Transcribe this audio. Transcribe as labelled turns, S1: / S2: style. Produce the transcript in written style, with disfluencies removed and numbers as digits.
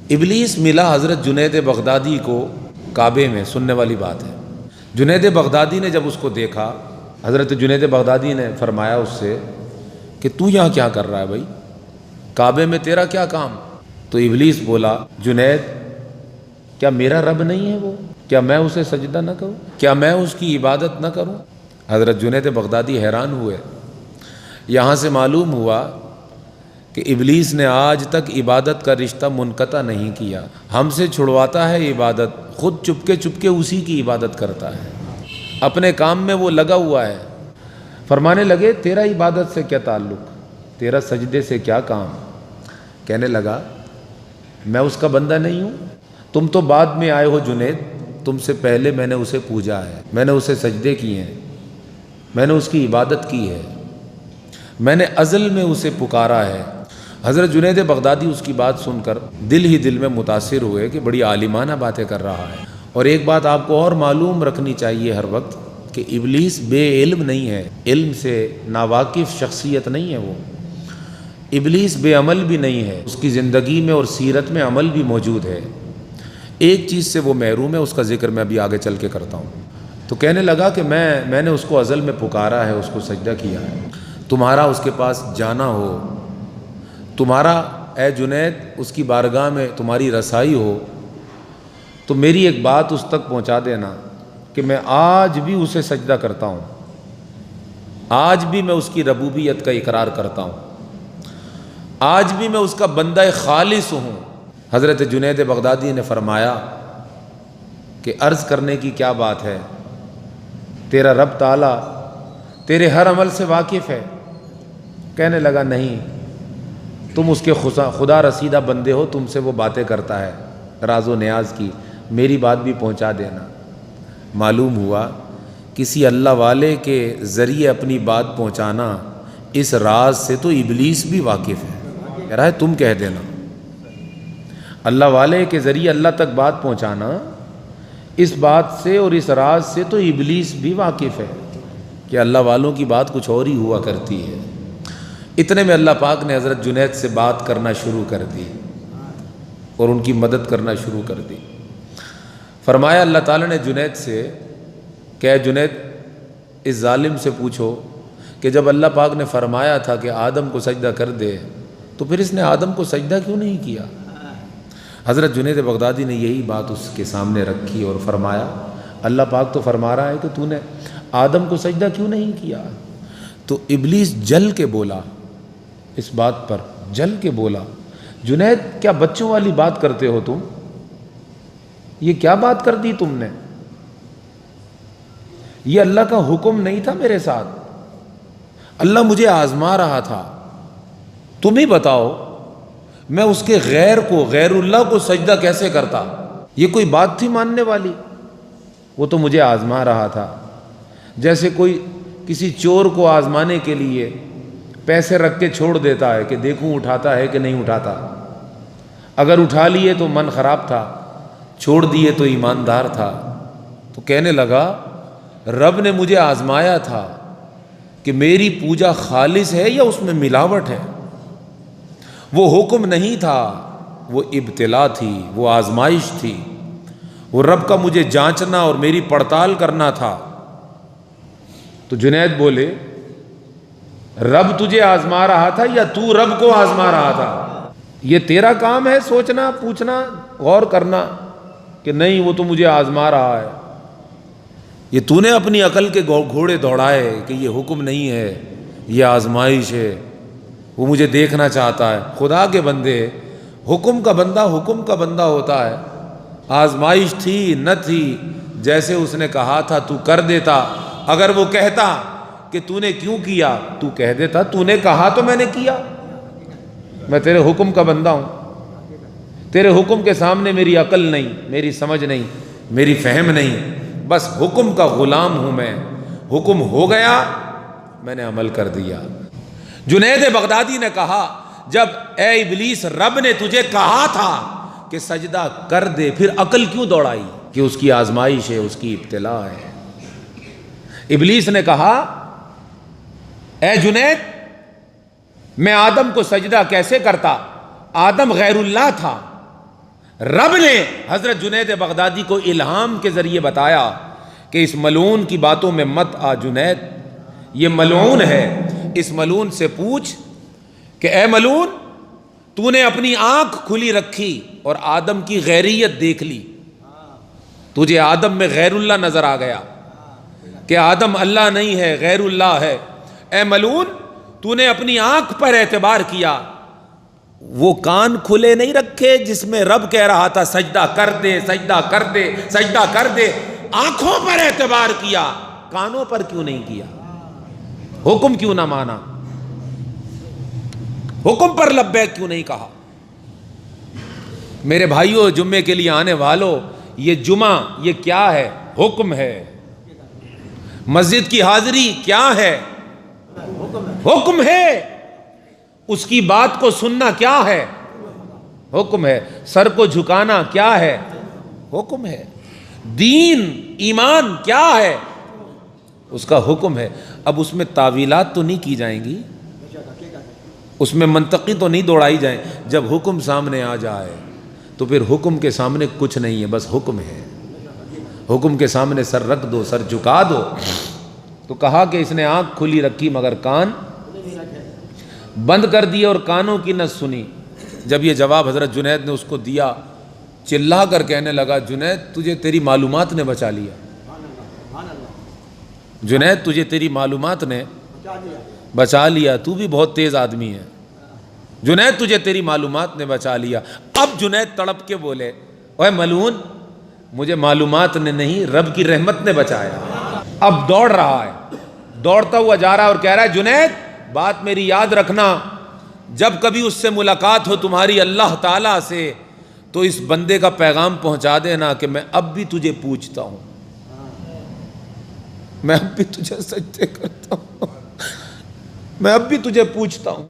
S1: ابلیس ملا حضرت جنید بغدادی کو کعبے میں، سننے والی بات ہے۔ جنید بغدادی نے جب اس کو دیکھا، حضرت جنید بغدادی نے فرمایا اس سے کہ تو یہاں کیا کر رہا ہے بھائی، کعبے میں تیرا کیا کام؟ تو ابلیس بولا، جنید کیا میرا رب نہیں ہے وہ؟ کیا میں اسے سجدہ نہ کروں؟ کیا میں اس کی عبادت نہ کروں؟ حضرت جنید بغدادی حیران ہوئے۔ یہاں سے معلوم ہوا کہ ابلیس نے آج تک عبادت کا رشتہ منقطع نہیں کیا، ہم سے چھڑواتا ہے عبادت، خود چپکے اسی کی عبادت کرتا ہے، اپنے کام میں وہ لگا ہوا ہے۔ فرمانے لگے تیرا عبادت سے کیا تعلق، تیرا سجدے سے کیا کام؟ کہنے لگا میں اس کا بندہ نہیں ہوں، تم تو بعد میں آئے ہو جنید، تم سے پہلے میں نے اسے پوجا ہے، میں نے اسے سجدے کیے ہیں، میں نے اس کی عبادت کی ہے، میں نے ازل میں اسے پکارا ہے۔ حضرت جنید بغدادی اس کی بات سن کر دل ہی دل میں متاثر ہوئے کہ بڑی عالمانہ باتیں کر رہا ہے۔ اور ایک بات آپ کو اور معلوم رکھنی چاہیے ہر وقت کہ ابلیس بے علم نہیں ہے، علم سے ناواقف شخصیت نہیں ہے وہ۔ ابلیس بے عمل بھی نہیں ہے، اس کی زندگی میں اور سیرت میں عمل بھی موجود ہے۔ ایک چیز سے وہ محروم ہے، اس کا ذکر میں ابھی آگے چل کے کرتا ہوں۔ تو کہنے لگا کہ میں نے اس کو ازل میں پکارا ہے، اس کو سجدہ کیا ہے، تمہارا اس کے پاس جانا ہو، تمہارا اے جنید اس کی بارگاہ میں تمہاری رسائی ہو تو میری ایک بات اس تک پہنچا دینا کہ میں آج بھی اسے سجدہ کرتا ہوں، آج بھی میں اس کی ربوبیت کا اقرار کرتا ہوں، آج بھی میں اس کا بندہ خالص ہوں۔ حضرت جنید بغدادی نے فرمایا کہ عرض کرنے کی کیا بات ہے، تیرا رب تعالیٰ تیرے ہر عمل سے واقف ہے۔ کہنے لگا نہیں، تم اس کے خدا رسیدہ بندے ہو، تم سے وہ باتیں کرتا ہے راز و نیاز کی، میری بات بھی پہنچا دینا۔ معلوم ہوا کسی اللہ والے کے ذریعے اپنی بات پہنچانا، اس راز سے تو ابلیس بھی واقف ہے، کہہ رہا ہے تم کہہ دینا۔ اللہ والے کے ذریعے اللہ تک بات پہنچانا، اس بات سے اور اس راز سے تو ابلیس بھی واقف ہے کہ اللہ والوں کی بات کچھ اور ہی ہوا کرتی ہے۔ اتنے میں اللہ پاک نے حضرت جنید سے بات کرنا شروع کر دی اور ان کی مدد کرنا شروع کر دی۔ فرمایا اللہ تعالیٰ نے جنید سے کہ اے جنید اس ظالم سے پوچھو کہ جب اللہ پاک نے فرمایا تھا کہ آدم کو سجدہ کر دے تو پھر اس نے آدم کو سجدہ کیوں نہیں کیا؟ حضرت جنید بغدادی نے یہی بات اس کے سامنے رکھی اور فرمایا اللہ پاک تو فرما رہا ہے کہ تو نے آدم کو سجدہ کیوں نہیں کیا؟ تو ابلیس جل کے بولا، اس بات پر جل کے بولا، جنید کیا بچوں والی بات کرتے ہو تم؟ یہ کیا بات کر دی تم نے؟ یہ اللہ کا حکم نہیں تھا میرے ساتھ، اللہ مجھے آزما رہا تھا، تم ہی بتاؤ میں اس کے غیر کو، غیر اللہ کو سجدہ کیسے کرتا؟ یہ کوئی بات تھی ماننے والی؟ وہ تو مجھے آزما رہا تھا، جیسے کوئی کسی چور کو آزمانے کے لیے پیسے رکھ کے چھوڑ دیتا ہے کہ دیکھوں اٹھاتا ہے کہ نہیں اٹھاتا، اگر اٹھا لیے تو من خراب تھا، چھوڑ دیے تو ایماندار تھا۔ تو کہنے لگا رب نے مجھے آزمایا تھا کہ میری پوجا خالص ہے یا اس میں ملاوٹ ہے، وہ حکم نہیں تھا، وہ ابتلا تھی، وہ آزمائش تھی، وہ رب کا مجھے جانچنا اور میری پڑتال کرنا تھا۔ تو جنید بولے رب تجھے آزما رہا تھا یا تو رب کو آزما رہا تھا؟ یہ تیرا کام ہے سوچنا، پوچھنا، غور کرنا کہ نہیں وہ تو مجھے آزما رہا ہے۔ یہ تو نے اپنی عقل کے گھوڑے دوڑائے کہ یہ حکم نہیں ہے، یہ آزمائش ہے، وہ مجھے دیکھنا چاہتا ہے۔ خدا کے بندے، حکم کا بندہ ہوتا ہے، آزمائش تھی نہ تھی، جیسے اس نے کہا تھا تو کر دیتا۔ اگر وہ کہتا کہ تو نے کیوں کیا، تو کہہ دیتا تو نے کہا تو میں نے کیا، میں تیرے حکم کا بندہ ہوں، تیرے حکم کے سامنے میری عقل نہیں، میری سمجھ نہیں، میری فہم نہیں، بس حکم کا غلام ہوں میں، حکم ہو گیا میں نے عمل کر دیا۔ جنید بغدادی نے کہا جب اے ابلیس رب نے تجھے کہا تھا کہ سجدہ کر دے، پھر عقل کیوں دوڑائی کہ اس کی آزمائش ہے، اس کی ابتلا ہے۔ ابلیس نے کہا اے جنید میں آدم کو سجدہ کیسے کرتا؟ آدم غیر اللہ تھا، رب نے حضرت جنید بغدادی کو الہام کے ذریعے بتایا کہ اس ملعون کی باتوں میں مت آ جنید، یہ ملعون ہے، اس ملعون سے پوچھ کہ اے ملعون، تو نے اپنی آنکھ کھلی رکھی اور آدم کی غیریت دیکھ لی، تجھے آدم میں غیر اللہ نظر آ گیا کہ آدم اللہ نہیں ہے، غیر اللہ ہے۔ اے ملعون، تو نے اپنی آنکھ پر اعتبار کیا، وہ کان کھلے نہیں رکھے جس میں رب کہہ رہا تھا سجدہ کر دے، سجدہ کر دے، سجدہ کر دے، آنکھوں پر اعتبار کیا، کانوں پر کیوں نہیں کیا؟ حکم کیوں نہ مانا؟ حکم پر لبیک کیوں نہیں کہا؟ میرے بھائیوں، جمعے کے لیے آنے والوں، یہ جمعہ یہ کیا ہے؟ حکم ہے۔ مسجد کی حاضری کیا ہے؟ حکم ہے۔ اس کی بات کو سننا کیا ہے؟ حکم ہے۔ سر کو جھکانا کیا ہے؟ حکم ہے۔ دین ایمان کیا ہے؟ اس کا حکم ہے۔ اب اس میں تعویلات تو نہیں کی جائیں گی، اس میں منطقی تو نہیں دوڑائی جائیں۔ جب حکم سامنے آ جائے تو پھر حکم کے سامنے کچھ نہیں ہے، بس حکم ہے۔ حکم کے سامنے سر رکھ دو، سر جھکا دو۔ تو کہا کہ اس نے آنکھ کھلی رکھی مگر کان بند کر دیے اور کانوں کی نہ سنی۔ جب یہ جواب حضرت جنید نے اس کو دیا، چلا کر کہنے لگا جنید تجھے تیری معلومات نے بچا لیا، جنید تجھے تیری معلومات نے بچا لیا، تو بھی بہت تیز آدمی ہے، جنید تجھے تیری معلومات نے بچا لیا۔ اب جنید تڑپ کے بولے اوے ملعون، مجھے معلومات نے نہیں رب کی رحمت نے بچایا۔ اب دوڑ رہا ہے، دوڑتا ہوا جا رہا ہے اور کہہ رہا ہے جنید بات میری یاد رکھنا، جب کبھی اس سے ملاقات ہو تمہاری اللہ تعالیٰ سے تو اس بندے کا پیغام پہنچا دینا کہ میں اب بھی تجھے پوچھتا ہوں، میں اب بھی تجھے سجدے کرتا ہوں، میں اب بھی تجھے پوچھتا ہوں۔